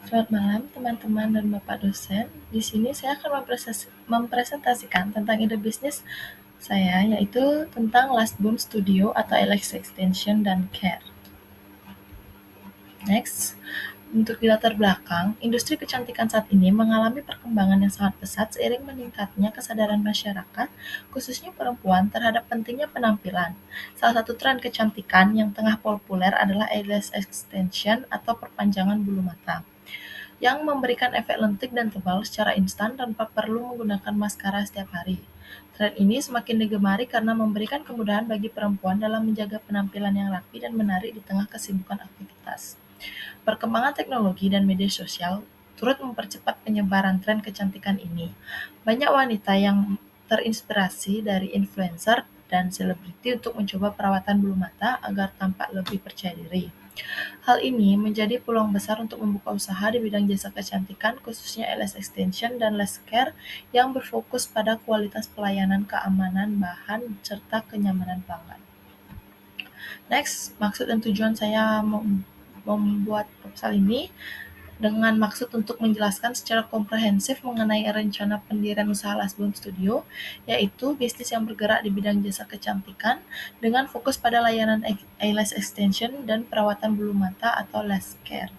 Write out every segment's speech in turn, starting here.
Selamat malam teman-teman dan Bapak dosen. Di sini saya akan mempresentasikan tentang ide bisnis saya, yaitu tentang Last Boom Studio atau LX Extension dan Care. Next, untuk di latar belakang, industri kecantikan saat ini mengalami perkembangan yang sangat pesat seiring meningkatnya kesadaran masyarakat, khususnya perempuan, terhadap pentingnya penampilan. Salah satu tren kecantikan yang tengah populer adalah eyelash extension atau perpanjangan bulu mata, yang memberikan efek lentik dan tebal secara instan tanpa perlu menggunakan maskara setiap hari. Tren ini semakin digemari karena memberikan kemudahan bagi perempuan dalam menjaga penampilan yang rapi dan menarik di tengah kesibukan aktivitas. Perkembangan teknologi dan media sosial turut mempercepat penyebaran tren kecantikan ini. Banyak wanita yang terinspirasi dari influencer dan selebriti untuk mencoba perawatan bulu mata agar tampak lebih percaya diri. Hal ini menjadi peluang besar untuk membuka usaha di bidang jasa kecantikan, khususnya LS Extension dan Less Care yang berfokus pada kualitas pelayanan, keamanan bahan, serta kenyamanan pelanggan. Next, maksud dan tujuan saya membuat proposal ini dengan maksud untuk menjelaskan secara komprehensif mengenai rencana pendirian usaha Last Bloom Studio, yaitu bisnis yang bergerak di bidang jasa kecantikan dengan fokus pada layanan eyelash extension dan perawatan bulu mata atau lash care.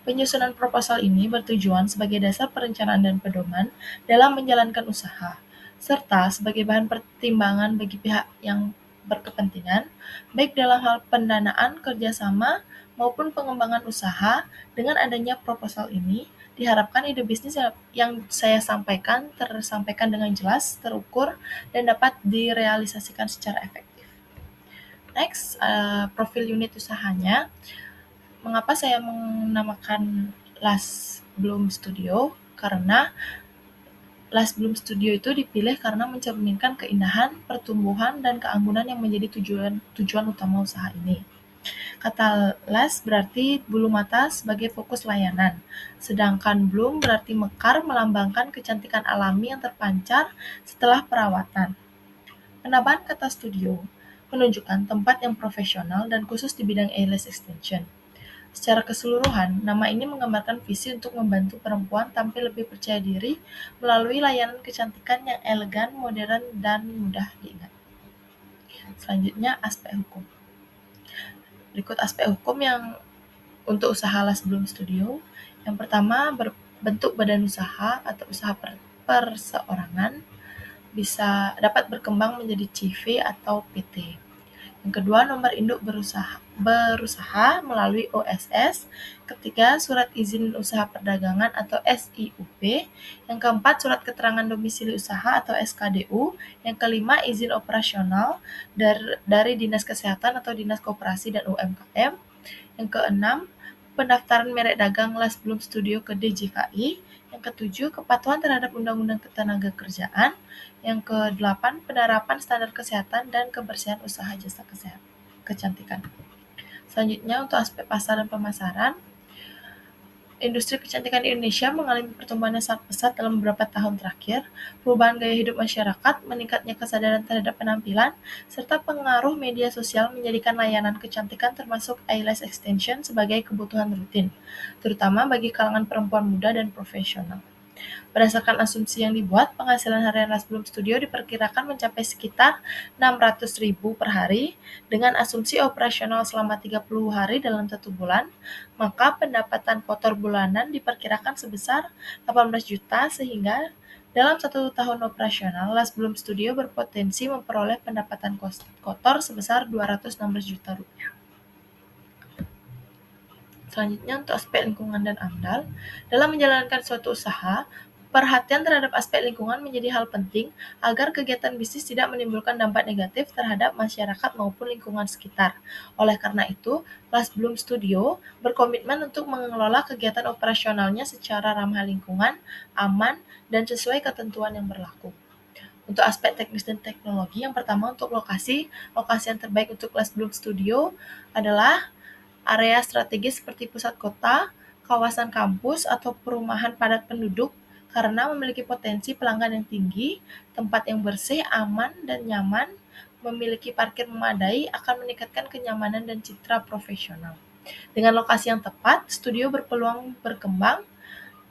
Penyusunan proposal ini bertujuan sebagai dasar perencanaan dan pedoman dalam menjalankan usaha, serta sebagai bahan pertimbangan bagi pihak yang berkepentingan, baik dalam hal pendanaan kerjasama maupun pengembangan usaha. Dengan adanya proposal ini, diharapkan ide bisnis yang saya sampaikan tersampaikan dengan jelas, terukur, dan dapat direalisasikan secara efektif. Next, profil unit usahanya. Mengapa saya menamakan Last Bloom Studio? Karena Last Bloom Studio itu dipilih karena mencerminkan keindahan, pertumbuhan, dan keanggunan yang menjadi tujuan utama usaha ini. Kata last berarti bulu mata sebagai fokus layanan, sedangkan bloom berarti mekar melambangkan kecantikan alami yang terpancar setelah perawatan. Penambahan kata studio menunjukkan tempat yang profesional dan khusus di bidang eyelash extension. Secara keseluruhan, nama ini menggambarkan visi untuk membantu perempuan tampil lebih percaya diri melalui layanan kecantikan yang elegan, modern, dan mudah diingat. Selanjutnya, aspek hukum. Berikut aspek hukum yang untuk usaha Las Bloom Studio. Yang pertama, bentuk badan usaha atau usaha perseorangan bisa dapat berkembang menjadi CV atau PT. Yang kedua, nomor induk berusaha melalui OSS. Ketiga, surat izin usaha perdagangan atau SIUP. Yang keempat, surat keterangan domisili usaha atau SKDU. Yang kelima, izin operasional dari Dinas Kesehatan atau Dinas Koperasi dan UMKM. Yang keenam, pendaftaran merek dagang Last Bloom Studio ke DJKI. Yang ketujuh, kepatuhan terhadap Undang-Undang Ketenagakerjaan. Yang kedelapan, penerapan standar kesehatan dan kebersihan usaha jasa kecantikan. Selanjutnya, untuk aspek pasar dan pemasaran, industri kecantikan di Indonesia mengalami pertumbuhan yang sangat pesat dalam beberapa tahun terakhir. Perubahan gaya hidup masyarakat, meningkatnya kesadaran terhadap penampilan, serta pengaruh media sosial menjadikan layanan kecantikan termasuk eyelash extension sebagai kebutuhan rutin, terutama bagi kalangan perempuan muda dan profesional. Berdasarkan asumsi yang dibuat, penghasilan harian Last Bloom Studio diperkirakan mencapai sekitar 600.000 per hari. Dengan asumsi operasional selama 30 hari dalam 1 bulan, maka pendapatan kotor bulanan diperkirakan sebesar 18 juta, sehingga dalam 1 tahun operasional, Last Bloom Studio berpotensi memperoleh pendapatan kotor sebesar 216 juta rupiah. Selanjutnya, untuk aspek lingkungan dan AMDAL. Dalam menjalankan suatu usaha, perhatian terhadap aspek lingkungan menjadi hal penting agar kegiatan bisnis tidak menimbulkan dampak negatif terhadap masyarakat maupun lingkungan sekitar. Oleh karena itu, Last Bloom Studio berkomitmen untuk mengelola kegiatan operasionalnya secara ramah lingkungan, aman, dan sesuai ketentuan yang berlaku. Untuk aspek teknis dan teknologi, yang pertama untuk lokasi yang terbaik untuk Last Bloom Studio adalah area strategis seperti pusat kota, kawasan kampus, atau perumahan padat penduduk karena memiliki potensi pelanggan yang tinggi, tempat yang bersih, aman, dan nyaman, memiliki parkir memadai akan meningkatkan kenyamanan dan citra profesional. Dengan lokasi yang tepat, studio berpeluang berkembang,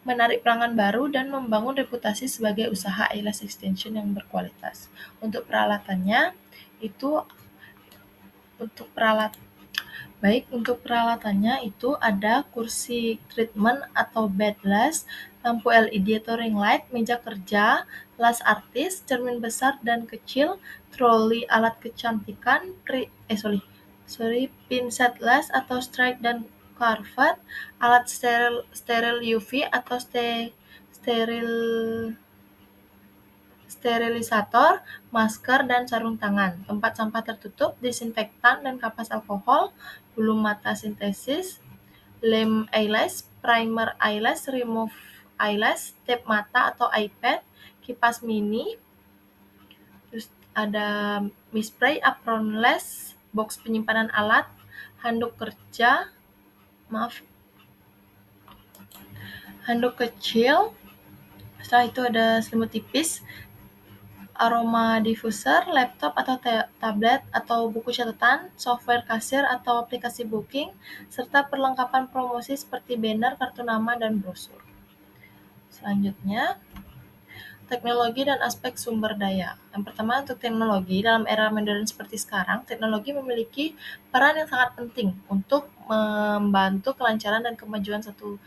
menarik pelanggan baru, dan membangun reputasi sebagai usaha eyelash extension yang berkualitas. Untuk peralatannya, itu untuk peralat Baik, untuk peralatannya itu ada kursi treatment atau bed lash, lampu LED atau ring light, meja kerja, las artis, cermin besar dan kecil, troli alat kecantikan, pinset lash atau strike dan carvet, alat steril UV atau steril sterilisator, masker, dan sarung tangan, tempat sampah tertutup, disinfektan dan kapas alkohol, bulu mata sintesis, lem eyelash, primer eyelash, remove eyelash, tape mata atau iPad, kipas mini, terus ada mist spray, apron lash, box penyimpanan alat, handuk kerja, maaf, handuk kecil, setelah itu ada selimut tipis, aroma diffuser, laptop atau tablet atau buku catatan, software kasir atau aplikasi booking, serta perlengkapan promosi seperti banner, kartu nama, dan brosur. Selanjutnya, teknologi dan aspek sumber daya. Yang pertama, untuk teknologi, dalam era modern seperti sekarang, teknologi memiliki peran yang sangat penting untuk membantu kelancaran dan kemajuan suatu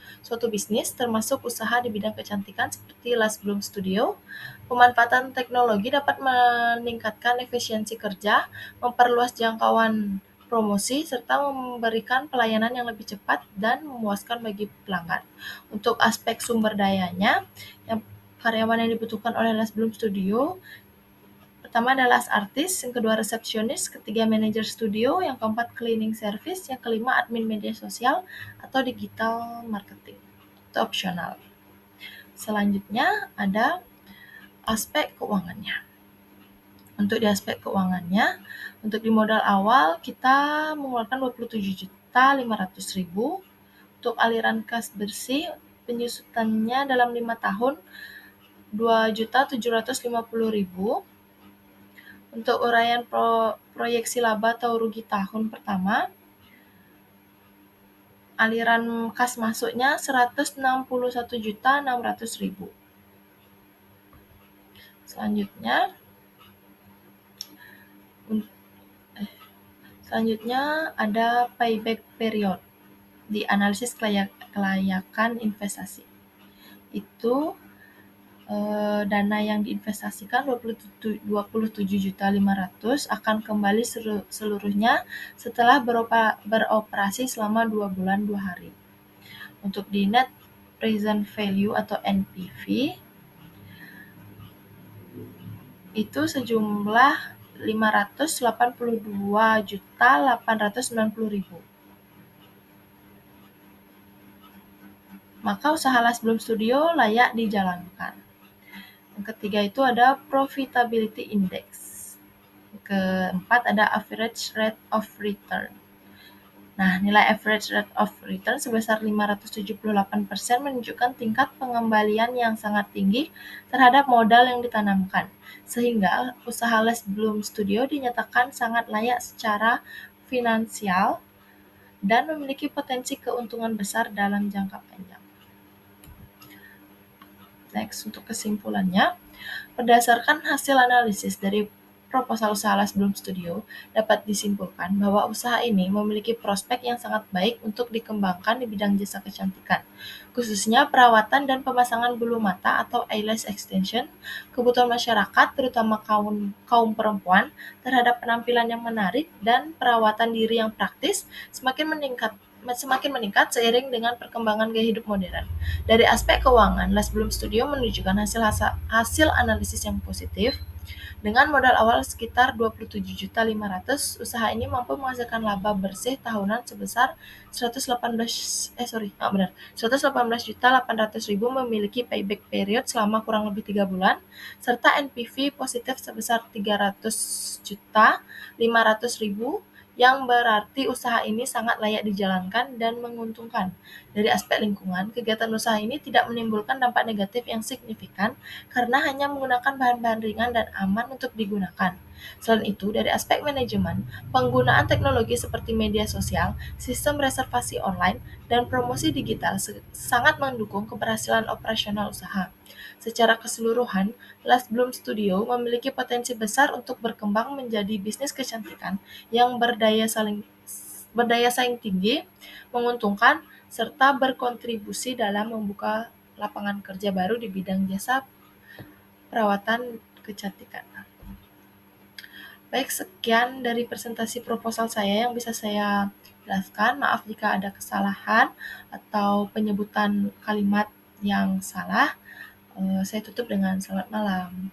bisnis, termasuk usaha di bidang kecantikan seperti Lash Bloom Studio. Pemanfaatan teknologi dapat meningkatkan efisiensi kerja, memperluas jangkauan promosi, serta memberikan pelayanan yang lebih cepat dan memuaskan bagi pelanggan. Untuk aspek sumber dayanya, yang karyawan yang dibutuhkan oleh Lash Bloom Studio, pertama adalah artis, yang kedua resepsionis, ketiga manajer studio, yang keempat cleaning service, yang kelima admin media sosial atau digital marketing. Itu opsional. Selanjutnya ada aspek keuangannya. Untuk di aspek keuangannya, untuk di modal awal kita mengeluarkan 27.500.000. Untuk aliran kas bersih, penyusutannya dalam 5 tahun 2.750.000. Untuk uraian proyeksi laba atau rugi tahun pertama, aliran kas masuknya 161.600.000. Selanjutnya ada payback period di analisis kelayakan investasi. Itu dana yang diinvestasikan 27.500.000 akan kembali seluruhnya setelah beroperasi selama 2 bulan 2 hari. Untuk di net present value atau NPV itu sejumlah 582.890.000. Maka usaha Lash Bloom Studio layak dijalankan. Yang ketiga itu ada profitability index. Yang keempat ada average rate of return. Nah, nilai average rate of return sebesar 578% menunjukkan tingkat pengembalian yang sangat tinggi terhadap modal yang ditanamkan, sehingga usaha Lash Bloom Studio dinyatakan sangat layak secara finansial dan memiliki potensi keuntungan besar dalam jangka panjang. Next, untuk kesimpulannya, berdasarkan hasil analisis dari proposal usaha Lash Bloom Studio, dapat disimpulkan bahwa usaha ini memiliki prospek yang sangat baik untuk dikembangkan di bidang jasa kecantikan, khususnya perawatan dan pemasangan bulu mata atau eyelash extension. Kebutuhan masyarakat, terutama kaum perempuan, terhadap penampilan yang menarik dan perawatan diri yang praktis semakin meningkat seiring dengan perkembangan gaya hidup modern. Dari aspek keuangan, Lash Bloom Studio menunjukkan hasil analisis yang positif. Dengan modal awal sekitar 27.500.000, usaha ini mampu menghasilkan laba bersih tahunan sebesar 118.800.000, memiliki payback period selama kurang lebih 3 bulan, serta NPV positif sebesar 300.500.000, yang berarti usaha ini sangat layak dijalankan dan menguntungkan. Dari aspek lingkungan, kegiatan usaha ini tidak menimbulkan dampak negatif yang signifikan karena hanya menggunakan bahan-bahan ringan dan aman untuk digunakan. Selain itu, dari aspek manajemen, penggunaan teknologi seperti media sosial, sistem reservasi online, dan promosi digital sangat mendukung keberhasilan operasional usaha. Secara keseluruhan, Last Bloom Studio memiliki potensi besar untuk berkembang menjadi bisnis kecantikan yang berdaya saing tinggi, menguntungkan, serta berkontribusi dalam membuka lapangan kerja baru di bidang jasa perawatan kecantikan. Baik, sekian dari presentasi proposal saya yang bisa saya jelaskan. Maaf jika ada kesalahan atau penyebutan kalimat yang salah. Saya tutup dengan selamat malam.